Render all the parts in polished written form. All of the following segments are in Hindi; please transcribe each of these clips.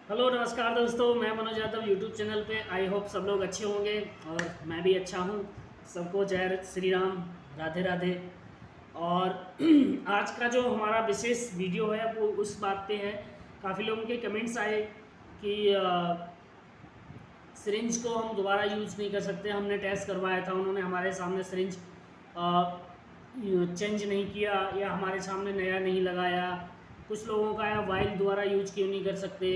हेलो नमस्कार दोस्तों, मैं मनोज यादव यूट्यूब चैनल पे। आई होप सब लोग अच्छे होंगे और मैं भी अच्छा हूँ। सबको जय श्री राम, राधे राधे। और आज का जो हमारा विशेष वीडियो है वो उस बात पे है। काफ़ी लोगों के कमेंट्स आए कि सिरिंज को हम दोबारा यूज़ नहीं कर सकते। हमने टेस्ट करवाया था, उन्होंने हमारे सामने सिरिंज चेंज नहीं किया या हमारे सामने नया नहीं लगाया। कुछ लोगों का है वाइल दोबारा यूज क्यों नहीं कर सकते,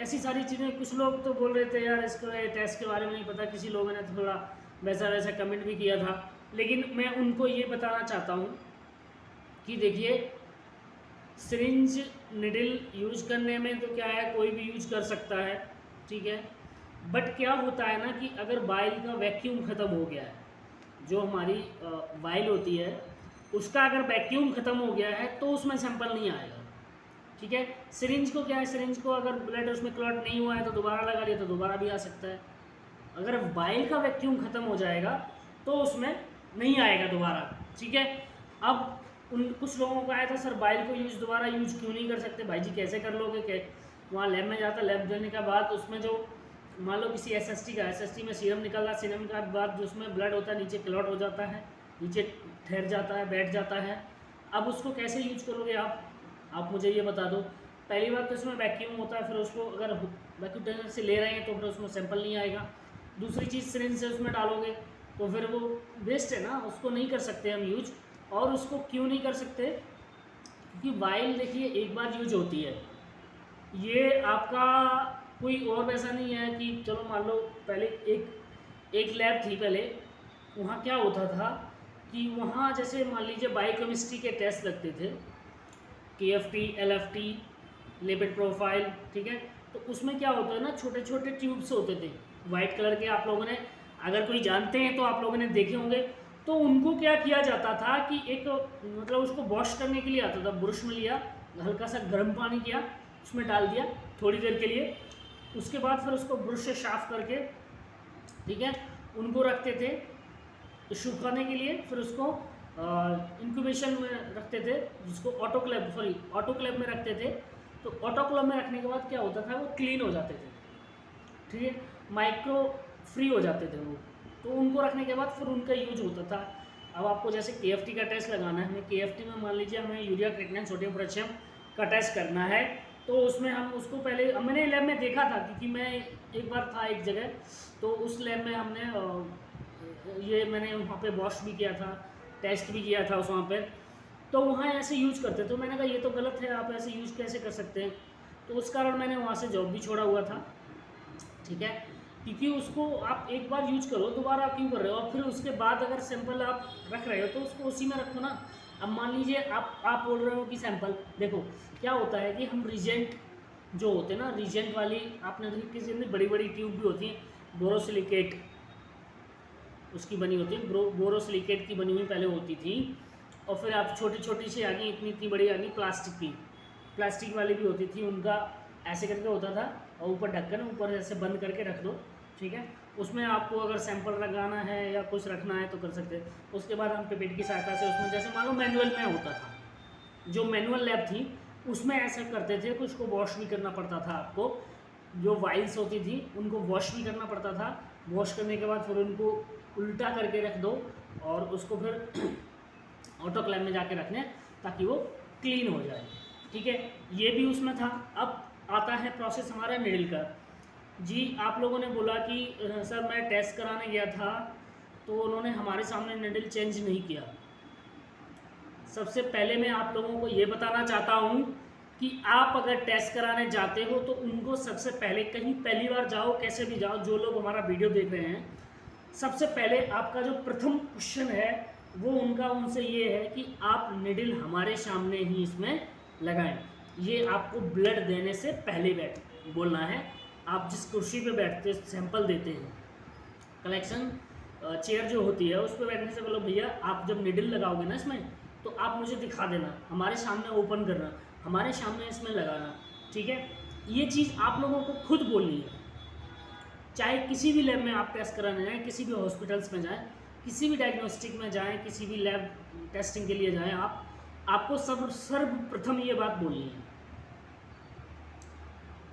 ऐसी सारी चीज़ें। कुछ लोग तो बोल रहे थे यार इसको टेस्ट के बारे में नहीं पता। किसी लोगों ने तो थोड़ा वैसा वैसा कमेंट भी किया था। लेकिन मैं उनको ये बताना चाहता हूँ कि देखिए, सिरिंज निडल यूज करने में तो क्या है, कोई भी यूज कर सकता है, ठीक है। बट क्या होता है ना कि अगर वाइल का वैक्यूम ख़त्म हो गया है, जो हमारी वाइल होती है उसका अगर वैक्यूम ख़त्म हो गया है तो उसमें सैंपल नहीं आएगा, ठीक है। सिरिंज को क्या है, सिरिंज को अगर ब्लड उसमें क्लॉट नहीं हुआ है तो दोबारा लगा लिया तो दोबारा भी आ सकता है। अगर वाइल का वैक्यूम ख़त्म हो जाएगा तो उसमें नहीं आएगा दोबारा, ठीक है। अब उन कुछ लोगों का आया था सर वाइल को दोबारा यूज क्यों नहीं कर सकते भाई जी, कैसे कर लोगे। वहाँ लैब में जाता, लैब जाने के बाद उसमें जो मान लो किसी एसएसटी में सीरम निकल रहा, सीरम के बाद जो उसमें ब्लड होता है नीचे क्लॉट हो जाता है, नीचे ठहर जाता है, बैठ जाता है। अब उसको कैसे यूज करोगे आप मुझे ये बता दो। पहली बात तो इसमें वैक्यूम होता है, फिर उसको अगर वैक्यूम टनल से ले रहे हैं तो फिर उसमें सैंपल नहीं आएगा। दूसरी चीज़ सिरिंज से उसमें डालोगे तो फिर वो वेस्ट है ना, उसको नहीं कर सकते हम यूज। और उसको क्यों नहीं कर सकते, क्योंकि वाइल देखिए एक बार यूज होती है। ये आपका कोई और वैसा नहीं है कि चलो मान लो पहले एक एक लैब थी पहले, वहाँ क्या होता था कि वहाँ जैसे मान लीजिए बायोकेमिस्ट्री के टेस्ट लगते थे, KFT, LFT, लिपिड प्रोफाइल, ठीक है। तो उसमें क्या होता है ना, छोटे छोटे ट्यूब्स होते थे वाइट कलर के। आप लोगों ने अगर कोई जानते हैं तो आप लोगों ने देखे होंगे। तो उनको क्या किया जाता था कि एक मतलब उसको वॉश करने के लिए आता था, ब्रश में लिया, हल्का सा गर्म पानी किया, उसमें डाल दिया थोड़ी देर के लिए, उसके बाद फिर उसको ब्रश से साफ करके, ठीक है, उनको रखते थे सुखाने के लिए। फिर उसको इंक्यूबेशन में रखते थे, जिसको ऑटोक्लेव में रखते थे। तो ऑटोक्लेव में रखने के बाद क्या होता था, वो क्लीन हो जाते थे, ठीक है, माइक्रो फ्री हो जाते थे वो। तो उनको रखने के बाद फिर उनका यूज होता था। अब आपको जैसे KFT का टेस्ट लगाना है, हमें KFT में मान लीजिए हमें यूरिया क्रिएटिनिन सोडियम पोटेशियम का टेस्ट करना है, तो उसमें हम उसको पहले मैंने लैब में देखा था, क्योंकि मैं एक बार था एक जगह, तो उस लैब में हमने ये मैंने वहाँ पे वॉश भी किया था, टेस्ट भी किया था उस वहाँ पे। तो वहाँ ऐसे यूज करते, तो मैंने कहा ये तो गलत है, आप ऐसे यूज कैसे कर सकते हैं। तो उस कारण मैंने वहाँ से जॉब भी छोड़ा हुआ था, ठीक है। क्योंकि उसको आप एक बार यूज करो, दोबारा आप क्यों कर रहे हो। और फिर उसके बाद अगर सैंपल आप रख रहे हो तो उसको उसी में रखो ना। अब मान लीजिए आप बोल रहे हो कि सैंपल देखो, क्या होता है कि हम रिजेंट जो होते हैं ना, रिजेंट वाली आपने देखी किसी में बड़ी बड़ी ट्यूब भी होती हैं, बोरोसिलिकेट उसकी बनी होती है, बोरोसिलिकेट की बनी हुई पहले होती थी। और फिर आप छोटी छोटी सी आ गई, इतनी इतनी बड़ी आ गई प्लास्टिक की, प्लास्टिक वाली भी होती थी। उनका ऐसे करके होता था और ऊपर ढक्कन, ऊपर ऐसे बंद करके रख दो, ठीक है। उसमें आपको अगर सैंपल लगाना है या कुछ रखना है तो कर सकते हैं। उसके बाद हम पिपेट की सहायता से उसमें, जैसे मान लो मैनुअल में होता था, जो मैनुअल लैब थी उसमें ऐसा करते थे, कुछ को वॉश भी करना पड़ता था आपको। जो वाइल्स होती थी उनको वॉश भी करना पड़ता था। वॉश करने के बाद फिर उनको उल्टा करके रख दो और उसको फिर ऑटोक्लेव में जाके रखने, ताकि वो क्लीन हो जाए, ठीक है। ये भी उसमें था। अब आता है प्रोसेस हमारा निडल का। जी आप लोगों ने बोला कि सर मैं टेस्ट कराने गया था तो उन्होंने हमारे सामने निडल चेंज नहीं किया। सबसे पहले मैं आप लोगों को ये बताना चाहता हूँ कि आप अगर टेस्ट कराने जाते हो तो उनको सबसे पहले, कहीं पहली बार जाओ कैसे भी जाओ, जो लोग हमारा वीडियो देख रहे हैं, सबसे पहले आपका जो प्रथम क्वेश्चन है वो उनका उनसे ये है कि आप निडल हमारे सामने ही इसमें लगाएं। ये आपको ब्लड देने से पहले बोलना है। आप जिस कुर्सी पे बैठते सैंपल देते हैं, कलेक्शन चेयर जो होती है उस पर बैठने से बोलो भैया आप जब निडल लगाओगे ना इसमें, तो आप मुझे दिखा देना, हमारे सामने ओपन करना, हमारे सामने इसमें लगाना, ठीक है। ये चीज़ आप लोगों को खुद बोलनी है। चाहे किसी भी लैब में आप टेस्ट कराने जाएँ, किसी भी हॉस्पिटल्स में जाएँ, किसी भी डायग्नोस्टिक में जाएँ, किसी भी लैब टेस्टिंग के लिए जाएँ, आपको सर्वप्रथम ये बात बोलनी है।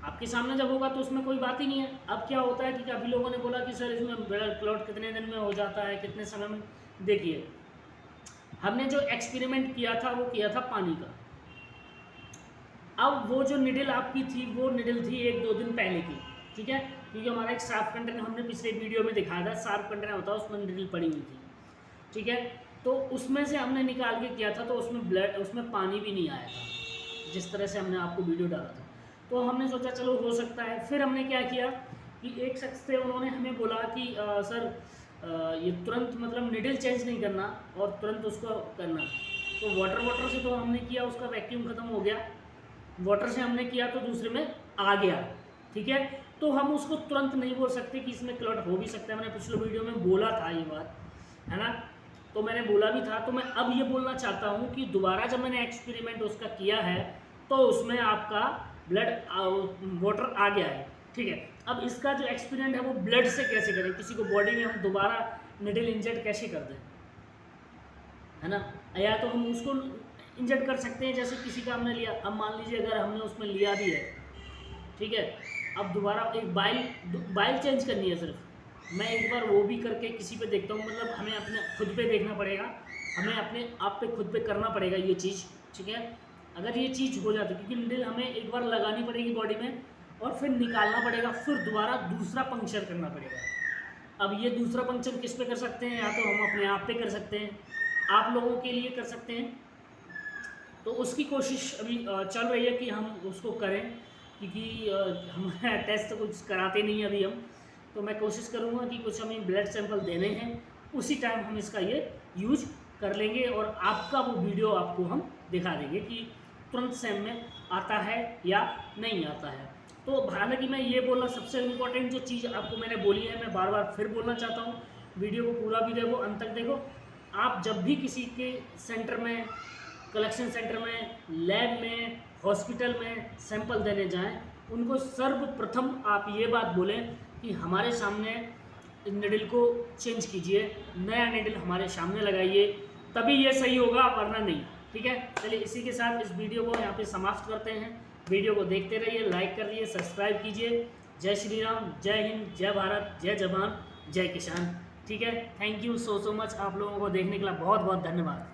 आपके सामने जब होगा तो उसमें कोई बात ही नहीं है। अब क्या होता है कि काफ़ी लोगों ने बोला कि सर इसमें ब्लड क्लॉट कितने दिन में हो जाता है, कितने समय में। देखिए, हमने जो एक्सपेरिमेंट किया था वो किया था पानी का। अब वो जो निडल आपकी थी वो निडल थी 1-2 दिन पहले की, ठीक है, क्योंकि हमारा एक शार्प कंटेनर हमने पिछले वीडियो में दिखाया था, शार्प कंटेनर होता है उसमें निडल पड़ी हुई थी, ठीक है। तो उसमें से हमने निकाल के किया था, तो उसमें ब्लड, उसमें पानी भी नहीं आया था जिस तरह से हमने आपको वीडियो डाला था। तो हमने सोचा चलो हो सकता है। फिर हमने क्या किया कि एक शख्स थे, उन्होंने हमें बोला कि सर ये तुरंत मतलब निडल चेंज नहीं करना और तुरंत उसको करना। तो वाटर से तो हमने किया, उसका वैक्यूम ख़त्म हो गया, वाटर से हमने किया तो दूसरे में आ गया, ठीक है। तो हम उसको तुरंत नहीं बोल सकते कि इसमें क्लॉट हो भी सकता है। मैंने पिछले वीडियो में बोला था ये बात, है ना, तो मैंने बोला भी था। तो मैं अब ये बोलना चाहता हूँ कि दोबारा जब मैंने एक्सपेरिमेंट उसका किया है तो उसमें आपका ब्लड वाटर आ गया है, ठीक है। अब इसका जो एक्सपेरिमेंट है वो ब्लड से कैसे करें, किसी को बॉडी में हम दोबारा निडल इंजेक्ट कैसे कर दें, है ना। या तो हम उसको इंजेक्ट कर सकते हैं, जैसे किसी का हमने लिया, अब मान लीजिए अगर हमने उसमें लिया भी है, ठीक है, अब दोबारा एक बाइल चेंज करनी है सिर्फ, मैं एक बार वो भी करके किसी पे देखता हूँ। मतलब हमें अपने खुद पे देखना पड़ेगा, हमें अपने आप पे खुद पे करना पड़ेगा ये चीज़, ठीक है। अगर ये चीज़ हो जाती है, क्योंकि निडल हमें एक बार लगानी पड़ेगी बॉडी में और फिर निकालना पड़ेगा, फिर दोबारा दूसरा पंक्चर करना पड़ेगा। अब ये दूसरा पंक्चर किस पे कर सकते हैं, या तो हम अपने आप पे कर सकते हैं, आप लोगों के लिए कर सकते हैं। तो उसकी कोशिश अभी चल रही है कि हम उसको करें, क्योंकि हमारा टेस्ट तो कुछ कराते नहीं अभी हम। तो मैं कोशिश करूँगा कि कुछ हमें ब्लड सैंपल देने हैं, उसी टाइम हम इसका ये यूज कर लेंगे और आपका वो वीडियो आपको हम दिखा देंगे कि तुरंत सेम में आता है या नहीं आता है। तो हालांकि मैं ये बोलना, सबसे इम्पोर्टेंट जो चीज़ आपको मैंने बोली है, मैं बार बार फिर बोलना चाहता हूँ, वीडियो को पूरा भी देखो, अंत तक देखो। आप जब भी किसी के सेंटर में, कलेक्शन सेंटर में, लैब में, हॉस्पिटल में सैंपल देने जाएं, उनको सर्वप्रथम आप ये बात बोलें कि हमारे सामने निडल को चेंज कीजिए, नया निडल हमारे सामने लगाइए, तभी ये सही होगा, वरना नहीं, ठीक है। चलिए इसी के साथ इस वीडियो को यहाँ पे समाप्त करते हैं। वीडियो को देखते रहिए, लाइक करिए, सब्सक्राइब कीजिए। जय श्री राम, जय हिंद, जय भारत, जय जवान, जय किसान, ठीक है। थैंक यू सो मच, आप लोगों को देखने के लिए बहुत बहुत धन्यवाद।